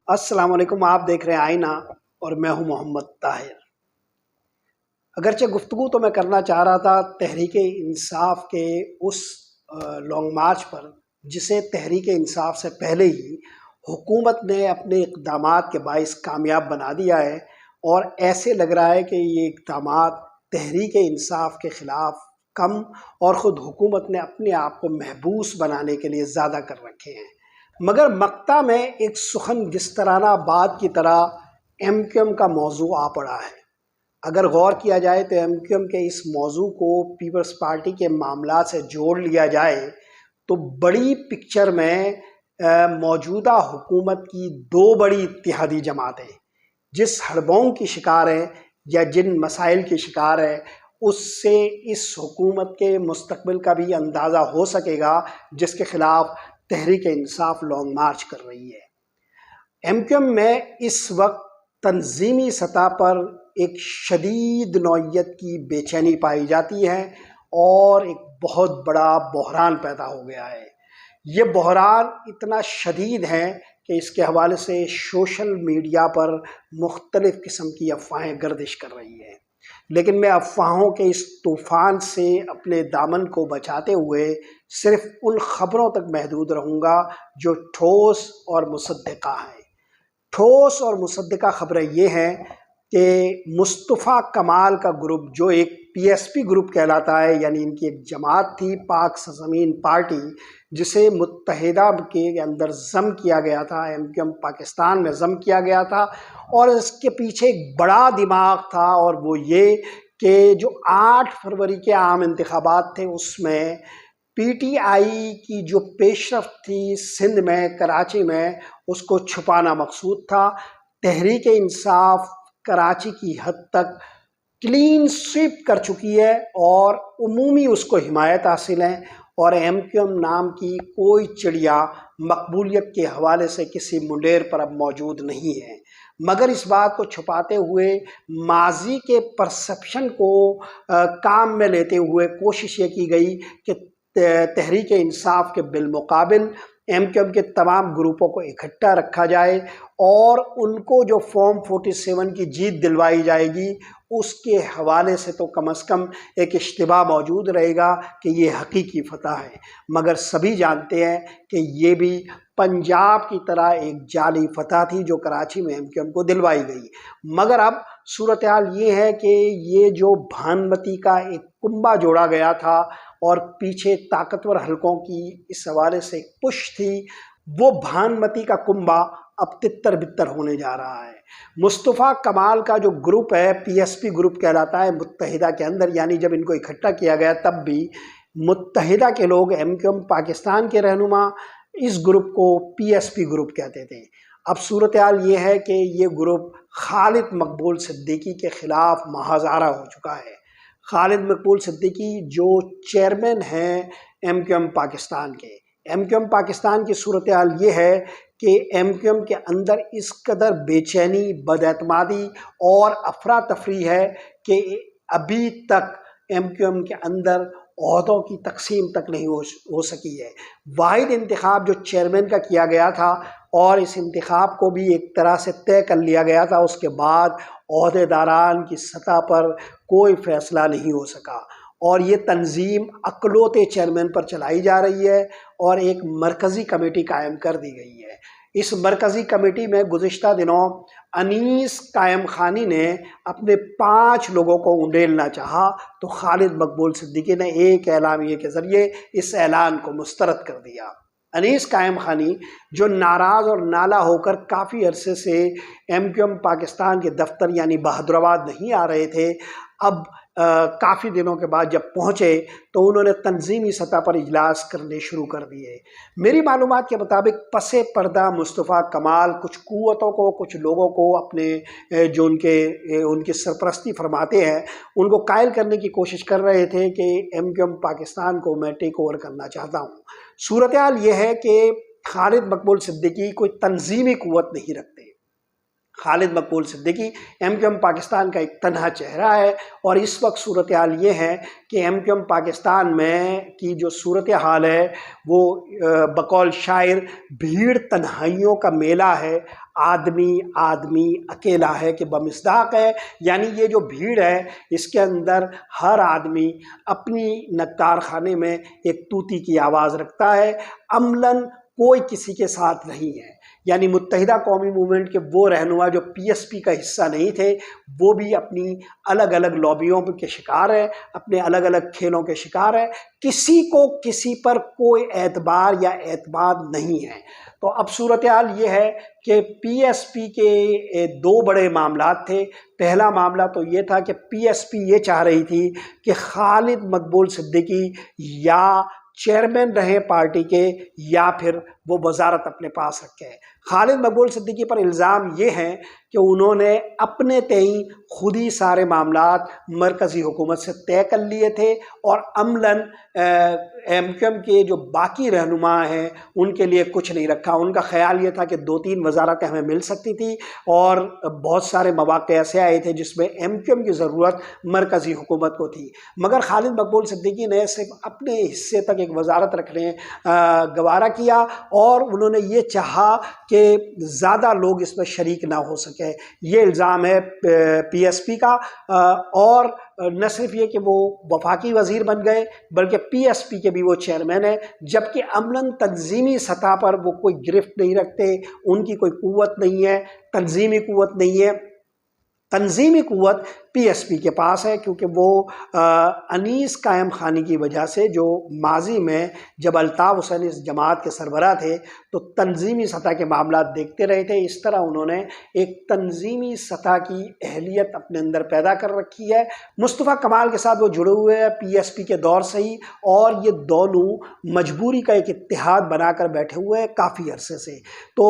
السلام علیکم، آپ دیکھ رہے ہیں آئینہ اور میں ہوں محمد طاہر۔ اگرچہ گفتگو تو میں کرنا چاہ رہا تھا تحریک انصاف کے اس لانگ مارچ پر جسے تحریک انصاف سے پہلے ہی حکومت نے اپنے اقدامات کے باعث کامیاب بنا دیا ہے، اور ایسے لگ رہا ہے کہ یہ اقدامات تحریک انصاف کے خلاف کم اور خود حکومت نے اپنے آپ کو محبوس بنانے کے لیے زیادہ کر رکھے ہیں۔ مگر مقطع میں ایک سخن گسترانہ بات کی طرح ایم کیو ایم کا موضوع آ پڑا ہے۔ اگر غور کیا جائے تو ایم کیو ایم کے اس موضوع کو پیپلز پارٹی کے معاملات سے جوڑ لیا جائے تو بڑی پکچر میں موجودہ حکومت کی دو بڑی اتحادی جماعتیں جس ہڑبوں کی شکار ہیں یا جن مسائل کی شکار ہے، اس سے اس حکومت کے مستقبل کا بھی اندازہ ہو سکے گا جس کے خلاف تحریک انصاف لانگ مارچ کر رہی ہے۔ ایم کیو ایم میں اس وقت تنظیمی سطح پر ایک شدید نوعیت کی بے چینی پائی جاتی ہے اور ایک بہت بڑا بحران پیدا ہو گیا ہے۔ یہ بحران اتنا شدید ہے کہ اس کے حوالے سے سوشل میڈیا پر مختلف قسم کی افواہیں گردش کر رہی ہیں، لیکن میں افواہوں کے اس طوفان سے اپنے دامن کو بچاتے ہوئے صرف ان خبروں تک محدود رہوں گا جو ٹھوس اور مصدقہ ہیں۔ ٹھوس اور مصدقہ خبریں یہ ہیں کہ مصطفیٰ کمال کا گروپ، جو ایک پی ایس پی گروپ کہلاتا ہے، یعنی ان کی ایک جماعت تھی پاک سرزمین پارٹی، جسے متحدہ کے اندر ضم کیا گیا تھا، ایم کیو ایم پاکستان میں ضم کیا گیا تھا، اور اس کے پیچھے ایک بڑا دماغ تھا، اور وہ یہ کہ جو 8 فروری کے عام انتخابات تھے اس میں پی ٹی آئی کی جو پیش رفت تھی سندھ میں، کراچی میں، اس کو چھپانا مقصود تھا۔ تحریک انصاف کراچی کی حد تک کلین سویپ کر چکی ہے اور عمومی اس کو حمایت حاصل ہے، اور ایم کیو ایم نام کی کوئی چڑیا مقبولیت کے حوالے سے کسی منڈیر پر اب موجود نہیں ہے۔ مگر اس بات کو چھپاتے ہوئے ماضی کے پرسپشن کو کام میں لیتے ہوئے کوشش یہ کی گئی کہ تحریک انصاف کے بالمقابل ایم کیو ایم کے تمام گروپوں کو اکٹھا رکھا جائے، اور ان کو جو فارم 47 کی جیت دلوائی جائے گی اس کے حوالے سے تو کم از کم ایک اشتباہ موجود رہے گا کہ یہ حقیقی فتح ہے۔ مگر سبھی جانتے ہیں کہ یہ بھی پنجاب کی طرح ایک جعلی فتح تھی جو کراچی میں ایم کیو ایم کو دلوائی گئی۔ مگر اب صورتحال یہ ہے کہ یہ جو بھانمتی کا ایک کنبہ جوڑا گیا تھا اور پیچھے طاقتور حلقوں کی اس حوالے سے ایک پش تھی، وہ بھانمتی کا کنبہ اب تتر بتر ہونے جا رہا ہے۔ مصطفیٰ کمال کا جو گروپ ہے، پی ایس پی گروپ کہلاتا ہے متحدہ کے اندر، یعنی جب ان کو اکٹھا کیا گیا تب بھی متحدہ کے لوگ، ایم کیو ایم پاکستان کے رہنما اس گروپ کو پی ایس پی گروپ کہتے تھے۔ اب صورتحال یہ ہے کہ یہ گروپ خالد مقبول صدیقی کے خلاف محاذ آرا ہو چکا ہے۔ خالد مقبول صدیقی جو چیئرمین ہیں ایم کیو ایم پاکستان کے، ایم کیو ایم پاکستان کی صورتحال یہ ہے کہ ایم کیو ایم کے اندر اس قدر بے چینی، بد اعتمادی اور افراتفری ہے کہ ابھی تک ایم کیو ایم کے اندر عہدوں کی تقسیم تک نہیں ہو سکی ہے۔ واحد انتخاب جو چیئرمین کا کیا گیا تھا، اور اس انتخاب کو بھی ایک طرح سے طے کر لیا گیا تھا، اس کے بعد عہدے داران کی سطح پر کوئی فیصلہ نہیں ہو سکا، اور یہ تنظیم اکلوتے چیئرمین پر چلائی جا رہی ہے، اور ایک مرکزی کمیٹی قائم کر دی گئی ہے۔ اس مرکزی کمیٹی میں گزشتہ دنوں انیس قائم خانی نے اپنے 5 لوگوں کو انڈیلنا چاہا، تو خالد مقبول صدیقی نے ایک اعلامیے کے ذریعے اس اعلان کو مسترد کر دیا۔ انیس قائم خانی جو ناراض اور نالہ ہو کر کافی عرصے سے ایم کیو ایم پاکستان کے دفتر یعنی بہادرآباد نہیں آ رہے تھے، اب کافی دنوں کے بعد جب پہنچے تو انہوں نے تنظیمی سطح پر اجلاس کرنے شروع کر دیے۔ میری معلومات کے مطابق پس پردہ مصطفیٰ کمال کچھ قوتوں کو، کچھ لوگوں کو اپنے جو ان کی سرپرستی فرماتے ہیں، ان کو قائل کرنے کی کوشش کر رہے تھے کہ ایم کیو ایم پاکستان کو میں ٹیک اوور کرنا چاہتا ہوں۔ صورتحال یہ ہے کہ خالد مقبول صدیقی کوئی تنظیمی قوت نہیں رکھتے۔ Khalid Maqbool Siddiqui M Q M Pakistan کا ایک تنہا چہرہ ہے، اور اس وقت صورتحال یہ ہے کہ ایم کیو ایم پاکستان میں کی جو صورتحال ہے وہ بقول شاعر بھیڑ تنہائیوں کا میلہ ہے، آدمی اکیلا ہے کہ بمصداق ہے، یعنی یہ جو بھیڑ ہے اس کے اندر ہر آدمی اپنی نقطار خانے میں ایک طوطی کی آواز رکھتا ہے، عملاً کوئی کسی کے ساتھ نہیں ہے۔ یعنی متحدہ قومی موومنٹ کے وہ رہنما جو پی ایس پی کا حصہ نہیں تھے وہ بھی اپنی الگ الگ لابیوں کے شکار ہے، اپنے الگ الگ کھیلوں کے شکار ہے، کسی کو کسی پر کوئی اعتبار یا اعتماد نہیں ہے۔ تو اب صورتحال یہ ہے کہ پی ایس پی کے دو بڑے معاملات تھے۔ پہلا معاملہ تو یہ تھا کہ پی ایس پی یہ چاہ رہی تھی کہ خالد مقبول صدیقی یا چیئرمین رہے پارٹی کے یا پھر وہ وزارت اپنے پاس رکھے۔ خالد مقبول صدیقی پر الزام یہ ہے کہ انہوں نے اپنے تئیں خود ہی سارے معاملات مرکزی حکومت سے طے کر لیے تھے، اور عملاً ایم کیو ایم کے جو باقی رہنما ہیں ان کے لیے کچھ نہیں رکھا۔ ان کا خیال یہ تھا کہ 2-3 وزارتیں ہمیں مل سکتی تھی، اور بہت سارے مواقع ایسے آئے تھے جس میں ایم کیو ایم کی ضرورت مرکزی حکومت کو تھی، مگر خالد مقبول صدیقی نے صرف اپنے حصے تک ایک وزارت رکھنے گوارا کیا، اور انہوں نے یہ چاہا کہ زیادہ لوگ اس میں شریک نہ ہو سکے۔ یہ الزام ہے پی ایس پی کا، اور نہ صرف یہ کہ وہ وفاقی وزیر بن گئے بلکہ پی ایس پی کے بھی وہ چیئرمین ہیں، جبکہ عملاً تنظیمی سطح پر وہ کوئی گرفت نہیں رکھتے، ان کی کوئی قوت نہیں ہے، تنظیمی قوت نہیں ہے۔ تنظیمی قوت پی ایس پی کے پاس ہے، کیونکہ وہ انیس قائم خانی کی وجہ سے، جو ماضی میں جب الطاف حسین اس جماعت کے سربراہ تھے تو تنظیمی سطح کے معاملات دیکھتے رہے تھے، اس طرح انہوں نے ایک تنظیمی سطح کی اہلیت اپنے اندر پیدا کر رکھی ہے۔ مصطفیٰ کمال کے ساتھ وہ جڑے ہوئے ہیں پی ایس پی کے دور سے ہی، اور یہ دونوں مجبوری کا ایک اتحاد بنا کر بیٹھے ہوئے ہیں کافی عرصے سے۔ تو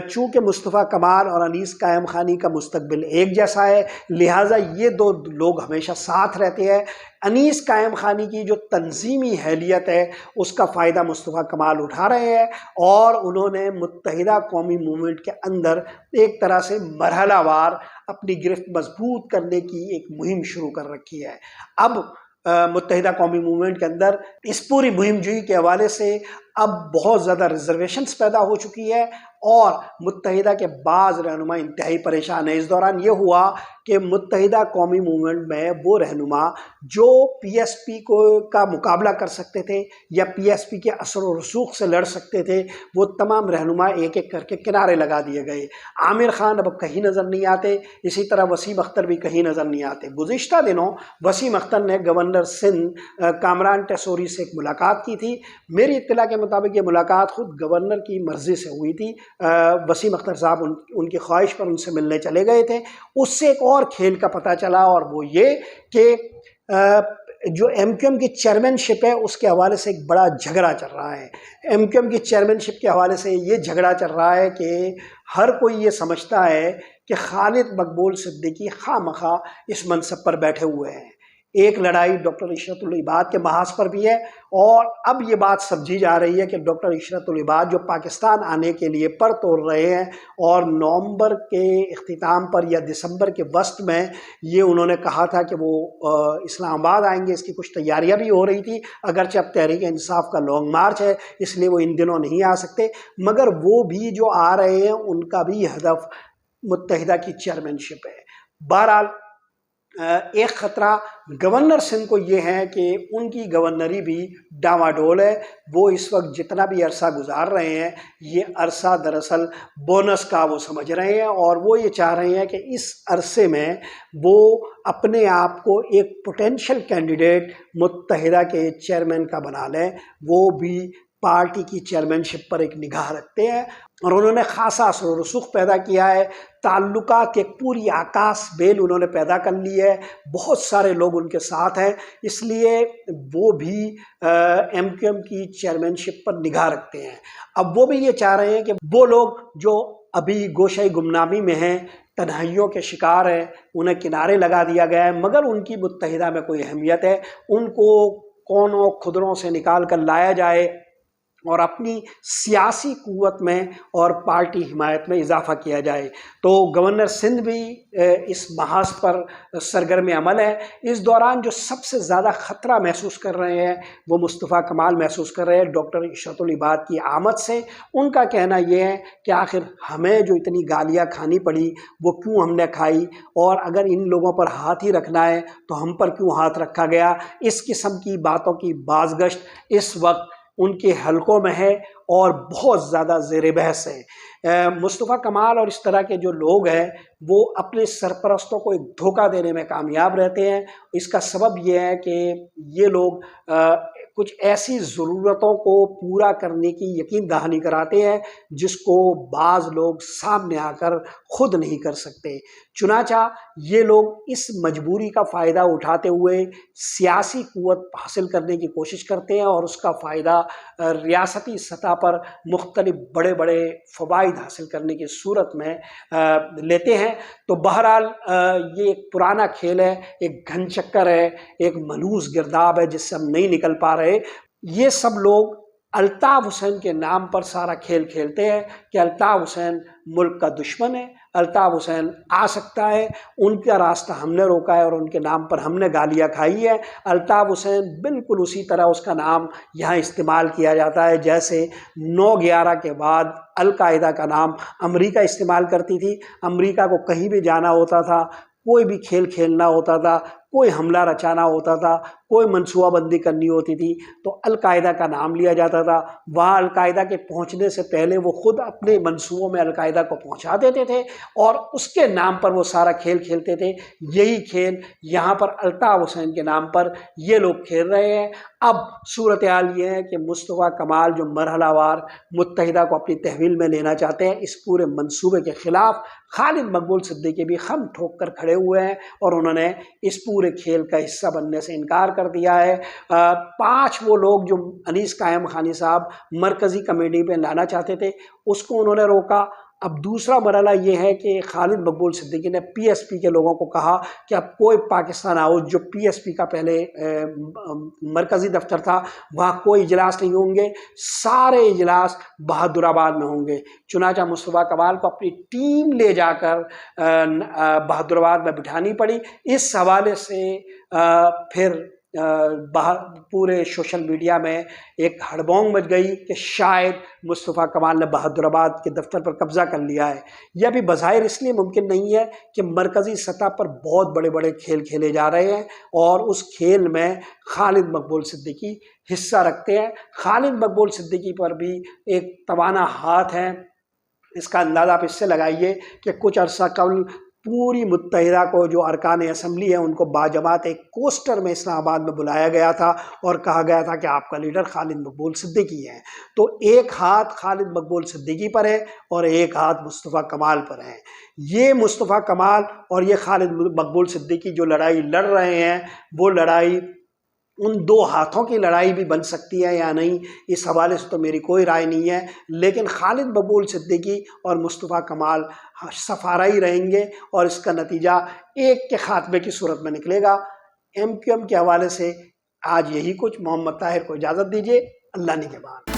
چونکہ مصطفیٰ کمال اور انیس قائم خانی کا مستقبل ایک جیسا ہے، لہٰذا یہ دو لوگ ہمیشہ ساتھ رہتے ہیں۔ انیس قائم خانی کی جو تنظیمی اہلیت ہے اس کا فائدہ مصطفیٰ کمال اٹھا رہے ہیں، اور انہوں نے متحدہ قومی موومنٹ کے اندر ایک طرح سے مرحلہ وار اپنی گرفت مضبوط کرنے کی ایک مہم شروع کر رکھی ہے۔ اب متحدہ قومی موومنٹ کے اندر اس پوری مہم جوئی کے حوالے سے اب بہت زیادہ ریزرویشنز پیدا ہو چکی ہے، اور متحدہ کے بعض رہنما انتہائی پریشان ہیں۔ اس دوران یہ ہوا کہ متحدہ قومی موومنٹ میں وہ رہنما جو پی ایس پی کا مقابلہ کر سکتے تھے یا پی ایس پی کے اثر و رسوخ سے لڑ سکتے تھے، وہ تمام رہنما ایک ایک کر کے کنارے لگا دیے گئے۔ عامر خان اب کہیں نظر نہیں آتے، اسی طرح وسیم اختر بھی کہیں نظر نہیں آتے۔ گزشتہ دنوں وسیم اختر نے گورنر سندھ کامران ٹیسوری سے ایک ملاقات کی تھی۔ میری اطلاع کے مطابق یہ ملاقات خود گورنر کی مرضی سے ہوئی تھی۔ وسیم اختر صاحب ان کی خواہش پر ان سے ملنے چلے گئے تھے۔ اس سے ایک اور کھیل کا پتہ چلا، اور وہ یہ کہ جو ایم کیو ایم کی چیئرمین شپ ہے اس کے حوالے سے ایک بڑا جھگڑا چل رہا ہے۔ ایم کیو ایم کی چیئرمین شپ کے حوالے سے یہ جھگڑا چل رہا ہے کہ ہر کوئی یہ سمجھتا ہے کہ خالد مقبول صدیقی خواہ مخواہ اس منصب پر بیٹھے ہوئے ہیں۔ ایک لڑائی ڈاکٹر عشرت العباد کے محاذ پر بھی ہے، اور اب یہ بات سمجھی جا رہی ہے کہ ڈاکٹر عشرت العباد جو پاکستان آنے کے لیے پر توڑ رہے ہیں، اور نومبر کے اختتام پر یا دسمبر کے وسط میں یہ انہوں نے کہا تھا کہ وہ اسلام آباد آئیں گے، اس کی کچھ تیاریاں بھی ہو رہی تھی، اگرچہ اب تحریک انصاف کا لانگ مارچ ہے اس لیے وہ ان دنوں نہیں آ سکتے، مگر وہ بھی جو آ رہے ہیں ان کا بھی ہدف متحدہ کی چیئرمین شپ ہے۔ بہرحال ایک خطرہ گورنر سندھ کو یہ ہے کہ ان کی گورنری بھی ڈاواڈول ہے۔ وہ اس وقت جتنا بھی عرصہ گزار رہے ہیں یہ عرصہ دراصل بونس کا وہ سمجھ رہے ہیں، اور وہ یہ چاہ رہے ہیں کہ اس عرصے میں وہ اپنے آپ کو ایک پوٹینشل کینڈیڈیٹ متحدہ کے چیئرمین کا بنا لیں۔ وہ بھی پارٹی کی چیئرمین شپ پر ایک نگاہ رکھتے ہیں، اور انہوں نے خاصا اثر و رسوخ پیدا کیا ہے۔ تعلقات کی ایک پوری آکاش بیل انہوں نے پیدا کر لی ہے، بہت سارے لوگ ان کے ساتھ ہیں، اس لیے وہ بھی ایم کیو ایم کی چیئرمین شپ پر نگاہ رکھتے ہیں۔ اب وہ بھی یہ چاہ رہے ہیں کہ وہ لوگ جو ابھی گوشہ گمنامی میں ہیں، تنہائیوں کے شکار ہیں، انہیں کنارے لگا دیا گیا ہے، مگر ان کی متحدہ میں کوئی اہمیت ہے، ان کو کونوں خدروں سے نکال کر لایا جائے اور اپنی سیاسی قوت میں اور پارٹی حمایت میں اضافہ کیا جائے۔ تو گورنر سندھ بھی اس محاذ پر سرگرم عمل ہے۔ اس دوران جو سب سے زیادہ خطرہ محسوس کر رہے ہیں وہ مصطفیٰ کمال محسوس کر رہے ہیں ڈاکٹر عشرت العباد کی آمد سے۔ ان کا کہنا یہ ہے کہ آخر ہمیں جو اتنی گالیاں کھانی پڑی وہ کیوں ہم نے کھائی، اور اگر ان لوگوں پر ہاتھ ہی رکھنا ہے تو ہم پر کیوں ہاتھ رکھا گیا۔ اس قسم کی باتوں کی بازگشت اس وقت ان کے حلقوں میں ہے اور بہت زیادہ زیر بحث ہے۔ مصطفیٰ کمال اور اس طرح کے جو لوگ ہیں وہ اپنے سرپرستوں کو ایک دھوکہ دینے میں کامیاب رہتے ہیں۔ اس کا سبب یہ ہے کہ یہ لوگ کچھ ایسی ضرورتوں کو پورا کرنے کی یقین دہانی کراتے ہیں جس کو بعض لوگ سامنے آ کر خود نہیں کر سکتے۔ چنانچہ یہ لوگ اس مجبوری کا فائدہ اٹھاتے ہوئے سیاسی قوت حاصل کرنے کی کوشش کرتے ہیں اور اس کا فائدہ ریاستی سطح پر مختلف بڑے بڑے فوائد حاصل کرنے کی صورت میں لیتے ہیں۔ تو بہرحال یہ ایک پرانا کھیل ہے، ایک گھن چکر ہے، ایک ملوث گرداب ہے جس سے ہم نہیں نکل پا رہے۔ یہ سب لوگ الطاف حسین کے نام پر سارا کھیل کھیلتے ہیں کہ الطاف حسین ملک کا دشمن ہے، الطاف حسین آ سکتا ہے، ان کا راستہ ہم نے روکا ہے اور ان کے نام پر ہم نے گالیاں کھائی ہے۔ الطاف حسین بالکل اسی طرح اس کا نام یہاں استعمال کیا جاتا ہے جیسے 9/11 کے بعد القاعدہ کا نام امریکہ استعمال کرتی تھی۔ امریکہ کو کہیں بھی جانا ہوتا تھا، کوئی بھی کھیل کھیلنا ہوتا تھا، کوئی حملہ رچانا ہوتا تھا، کوئی منصوبہ بندی کرنی ہوتی تھی تو القاعدہ کا نام لیا جاتا تھا۔ وہاں القاعدہ کے پہنچنے سے پہلے وہ خود اپنے منصوبوں میں القاعدہ کو پہنچا دیتے تھے اور اس کے نام پر وہ سارا کھیل کھیلتے تھے۔ یہی کھیل یہاں پر الطاف حسین کے نام پر یہ لوگ کھیل رہے ہیں۔ اب صورتحال یہ ہے کہ مصطفیٰ کمال جو مرحلہ وار متحدہ کو اپنی تحویل میں لینا چاہتے ہیں، اس پورے منصوبے کے خلاف خالد مقبول صدیقی بھی خم ٹھوک کر کھڑے ہوئے ہیں اور انہوں نے اس پورے کھیل کا حصہ بننے سے انکار کر دیا ہے۔ 5 وہ لوگ جو انیس قائم خانی صاحب مرکزی کمیٹی پہ لانا چاہتے تھے اس کو انہوں نے روکا۔ اب دوسرا مرحلہ یہ ہے کہ خالد مقبول صدیقی نے پی ایس پی کے لوگوں کو کہا کہ اب کوئی پاکستان ہاؤس جو پی ایس پی کا پہلے مرکزی دفتر تھا وہاں کوئی اجلاس نہیں ہوں گے، سارے اجلاس بہادر آباد میں ہوں گے۔ چنانچہ مصطفیٰ کمال کو اپنی ٹیم لے جا کر بہادر آباد میں بٹھانی پڑی۔ اس حوالے سے پھر پورے سوشل میڈیا میں ایک ہڑبونگ مچ گئی کہ شاید مصطفیٰ کمال نے بہادر آباد کے دفتر پر قبضہ کر لیا ہے۔ یہ ابھی بظاہر اس لیے ممکن نہیں ہے کہ مرکزی سطح پر بہت بڑے بڑے کھیل کھیلے جا رہے ہیں اور اس کھیل میں خالد مقبول صدیقی حصہ رکھتے ہیں۔ خالد مقبول صدیقی پر بھی ایک توانا ہاتھ ہے۔ اس کا اندازہ آپ اس سے لگائیے کہ کچھ عرصہ قبل پوری متحدہ کو جو ارکان اسمبلی ہیں ان کو باجماعت ایک کوسٹر میں اسلام آباد میں بلایا گیا تھا اور کہا گیا تھا کہ آپ کا لیڈر خالد مقبول صدیقی ہے۔ تو ایک ہاتھ خالد مقبول صدیقی پر ہے اور ایک ہاتھ مصطفیٰ کمال پر ہے۔ یہ مصطفیٰ کمال اور یہ خالد مقبول صدیقی جو لڑائی لڑ رہے ہیں وہ لڑائی ان 2 ہاتھوں کی لڑائی بھی بن سکتی ہے یا نہیں، اس حوالے سے تو میری کوئی رائے نہیں ہے، لیکن خالد مقبول صدیقی اور مصطفیٰ کمال سفارائی رہیں گے اور اس کا نتیجہ ایک کے خاتمے کی صورت میں نکلے گا۔ ایم کیو ایم کے حوالے سے آج یہی کچھ۔ محمد طاہر کو اجازت دیجیے، اللہ نگہبان۔